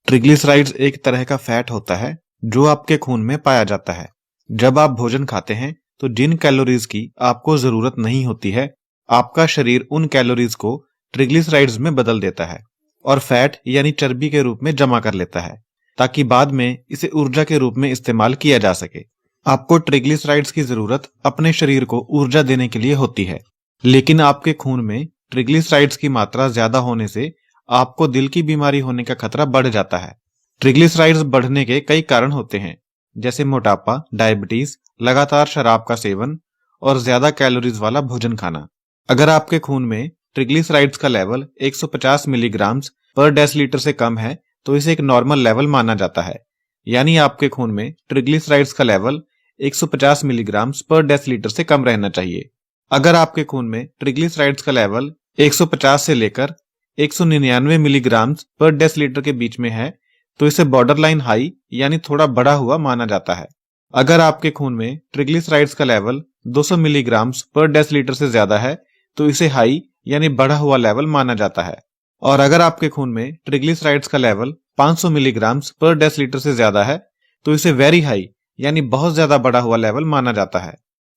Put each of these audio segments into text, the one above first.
ट्रिग्लिसराइड्स एक तरह का फैट होता है जो आपके खून में पाया जाता है। जब आप भोजन खाते हैं तो जिन कैलोरीज की आपको जरूरत नहीं होती है, आपका शरीर उन कैलोरीज को ट्रिग्लिसराइड्स में बदल देता है और फैट यानी चर्बी के रूप में जमा कर लेता है, ताकि बाद में इसे ऊर्जा के रूप में इस्तेमाल किया जा सके। आपको ट्रिग्लिसराइड्स की जरूरत अपने शरीर को ऊर्जा देने के लिए होती है, लेकिन आपके खून में ट्रिग्लिसराइड्स की मात्रा ज्यादा होने से आपको दिल की बीमारी होने का खतरा बढ़ जाता है। ट्रिग्लिसराइड्स बढ़ने के कई कारण होते हैं, जैसे मोटापा, डायबिटीज, लगातार शराब का सेवन और ज्यादा कैलोरीज वाला भोजन खाना। अगर आपके खून में ट्रिग्लिसराइड्स का लेवल 150 मिलीग्राम पर डेसीलीटर से कम है तो इसे एक नॉर्मल लेवल माना जाता है, यानी आपके खून में ट्रिग्लिसराइड्स का लेवल 150 मिलीग्राम पर डेसीलीटर से कम रहना चाहिए। अगर आपके खून में ट्रिग्लिसराइड्स का लेवल 150 से लेकर 199 मिलीग्राम पर डेसीलीटर के बीच में है तो इसे बॉर्डरलाइन हाई यानी थोड़ा बढ़ा हुआ माना जाता है। अगर आपके खून में ट्रिग्लिसराइड्स का लेवल 200 मिलीग्राम पर डेसीलीटर से ज्यादा है तो इसे हाई यानी बढ़ा हुआ लेवल माना जाता है। और अगर आपके खून में ट्रिग्लिसराइड्स का लेवल 500 मिलीग्राम पर डेसीलीटर से ज्यादा है तो इसे वेरी हाई यानी बहुत ज्यादा बढ़ा हुआ लेवल माना जाता है।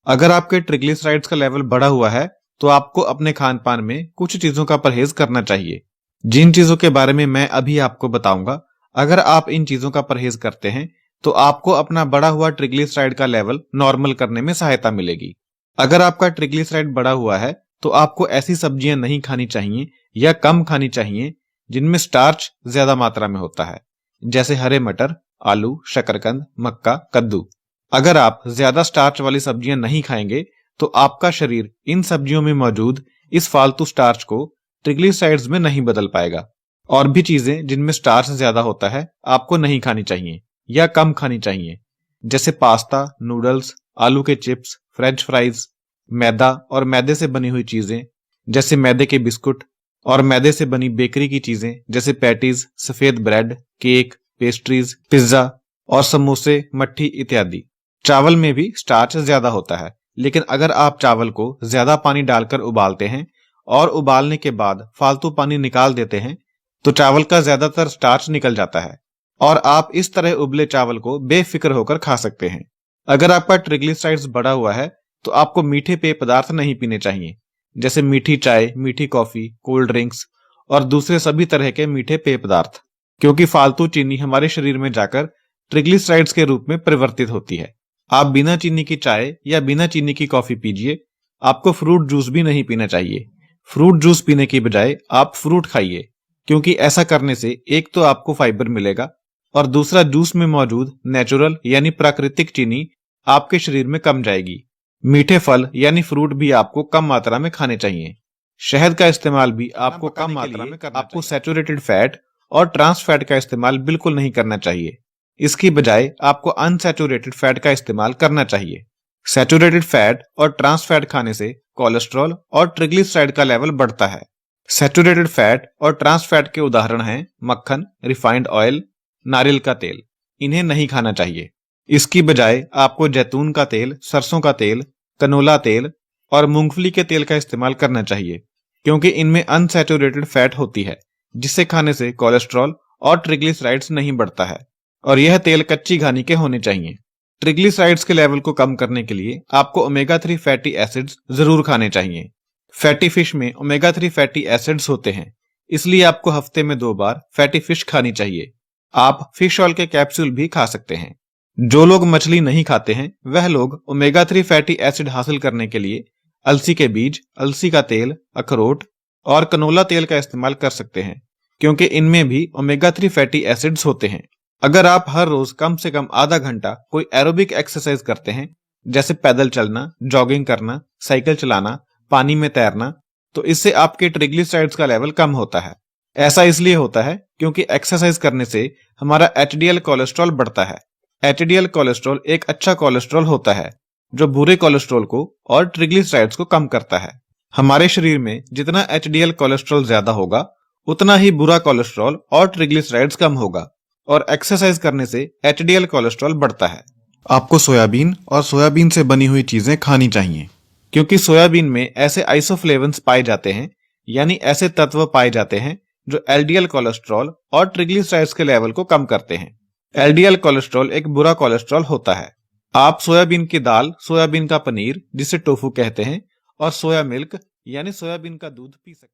अगर आपके ट्रिग्लिसराइड्स का लेवल बढ़ा हुआ है तो आपको अपने खान पान में कुछ चीजों का परहेज करना चाहिए, जिन चीजों के बारे में मैं अभी आपको बताऊंगा। अगर आप इन चीजों का परहेज करते हैं तो आपको अपना बढ़ा हुआ ट्रिग्लिसराइड का लेवल नॉर्मल करने में सहायता मिलेगी। अगर आपका ट्रिग्लिसराइड बढ़ा हुआ है तो आपको ऐसी सब्जियां नहीं खानी चाहिए या कम खानी चाहिए जिनमें स्टार्च ज्यादा मात्रा में होता है, जैसे हरे मटर, आलू, शकरकंद, मक्का, कद्दू। अगर आप ज्यादा स्टार्च वाली सब्जियां नहीं खाएंगे तो आपका शरीर इन सब्जियों में मौजूद इस फालतू स्टार्च को ट्रिग्लिसराइड्स में नहीं बदल पाएगा। और भी चीजें जिनमें स्टार्च ज्यादा होता है आपको नहीं खानी चाहिए या कम खानी चाहिए, जैसे पास्ता, नूडल्स, आलू के चिप्स, फ्रेंच फ्राइज, मैदा और मैदे से बनी हुई चीजें जैसे मैदे के बिस्कुट और मैदे से बनी बेकरी की चीजें जैसे पैटीज, सफेद ब्रेड, केक, पेस्ट्रीज, पिज्जा और समोसे, मट्ठी इत्यादि। चावल में भी स्टार्च ज्यादा होता है, लेकिन अगर आप चावल को ज्यादा पानी डालकर उबालते हैं और उबालने के बाद फालतू पानी निकाल देते हैं तो चावल का ज्यादातर स्टार्च निकल जाता है और आप इस तरह उबले चावल को बेफिक्र होकर खा सकते हैं। अगर आपका ट्रिग्लिसराइड्स बढ़ा हुआ है तो आपको मीठे पेय पदार्थ नहीं पीने चाहिए, जैसे मीठी चाय, मीठी कॉफी, कोल्ड ड्रिंक्स और दूसरे सभी तरह के मीठे पेय पदार्थ, क्योंकि फालतू चीनी हमारे शरीर में जाकर ट्रिग्लिसराइड्स के रूप में परिवर्तित होती है। आप बिना चीनी की चाय या बिना चीनी की कॉफी पीजिए। आपको फ्रूट जूस भी नहीं पीना चाहिए। फ्रूट जूस पीने की बजाय आप फ्रूट खाइए, क्योंकि ऐसा करने से एक तो आपको फाइबर मिलेगा और दूसरा जूस में मौजूद नेचुरल यानी प्राकृतिक चीनी आपके शरीर में कम जाएगी। मीठे फल यानी फ्रूट भी आपको कम मात्रा में खाने चाहिए। शहद का इस्तेमाल भी आपको कम मात्रा में करना चाहिए। आपको सैचुरेटेड फैट और ट्रांस फैट का इस्तेमाल बिल्कुल नहीं करना चाहिए। इसकी बजाय आपको अनसैचुरेटेड फैट का इस्तेमाल करना चाहिए। सैचुरेटेड फैट और ट्रांस फैट खाने से कोलेस्ट्रॉल और ट्रिग्लिसराइड का लेवल बढ़ता है। सैचुरेटेड फैट और ट्रांस फैट के उदाहरण हैं मक्खन, रिफाइंड ऑयल, नारियल का तेल। इन्हें नहीं खाना चाहिए। इसकी बजाय आपको जैतून का तेल, सरसों का तेल, कनोला तेल और मूंगफली के तेल का इस्तेमाल करना चाहिए, क्योंकि इनमें अनसैचुरेटेड फैट होती है, जिसे खाने से कोलेस्ट्रॉल और ट्रिग्लिसराइड्स नहीं बढ़ता है। और यह तेल कच्ची घानी के होने चाहिए। ट्रिग्लिसराइड्स के लेवल को कम करने के लिए आपको ओमेगा 3 फैटी एसिड्स जरूर खाने चाहिए। फैटी फिश में ओमेगा 3 फैटी एसिड्स होते हैं, इसलिए आपको हफ्ते में 2 बार फैटी फिश खानी चाहिए। आप फिश ऑयल के कैप्सूल भी खा सकते हैं। जो लोग मछली नहीं खाते हैं वह लोग ओमेगा 3 फैटी एसिड हासिल करने के लिए अलसी के बीज, अलसी का तेल, अखरोट और कनोला तेल का इस्तेमाल कर सकते हैं, क्योंकि इनमें भी ओमेगा 3 फैटी एसिड्स होते हैं। अगर आप हर रोज कम से कम आधा घंटा कोई एरोबिक एक्सरसाइज करते हैं, जैसे पैदल चलना, जॉगिंग करना, साइकिल चलाना, पानी में तैरना, तो इससे आपके ट्रिग्लिसराइड्स का लेवल कम होता है। ऐसा इसलिए होता है क्योंकि एक्सरसाइज करने से हमारा एचडीएल कोलेस्ट्रॉल बढ़ता है। एचडीएल कोलेस्ट्रॉल एक अच्छा कोलेस्ट्रॉल होता है जो बुरे कोलेस्ट्रॉल को और ट्रिग्लिसराइड्स को कम करता है। हमारे शरीर में जितना एचडीएल कोलेस्ट्रॉल ज्यादा होगा उतना ही बुरा कोलेस्ट्रॉल और ट्रिग्लिसराइड्स कम होगा, और एक्सरसाइज करने से एचडीएल कोलेस्ट्रॉल बढ़ता है। आपको सोयाबीन और सोयाबीन से बनी हुई चीजें खानी चाहिए, क्योंकि सोयाबीन में ऐसे आइसोफ्लेवन्स पाए जाते हैं, यानी ऐसे तत्व पाए जाते हैं जो एलडीएल कोलेस्ट्रॉल और ट्रिग्लिसराइड्स के लेवल को कम करते हैं। एलडीएल कोलेस्ट्रॉल एक बुरा कोलेस्ट्रॉल होता है। आप सोयाबीन की दाल, सोयाबीन का पनीर जिसे टोफू कहते हैं, और सोया मिल्क यानी सोयाबीन का दूध पी सकते हैं।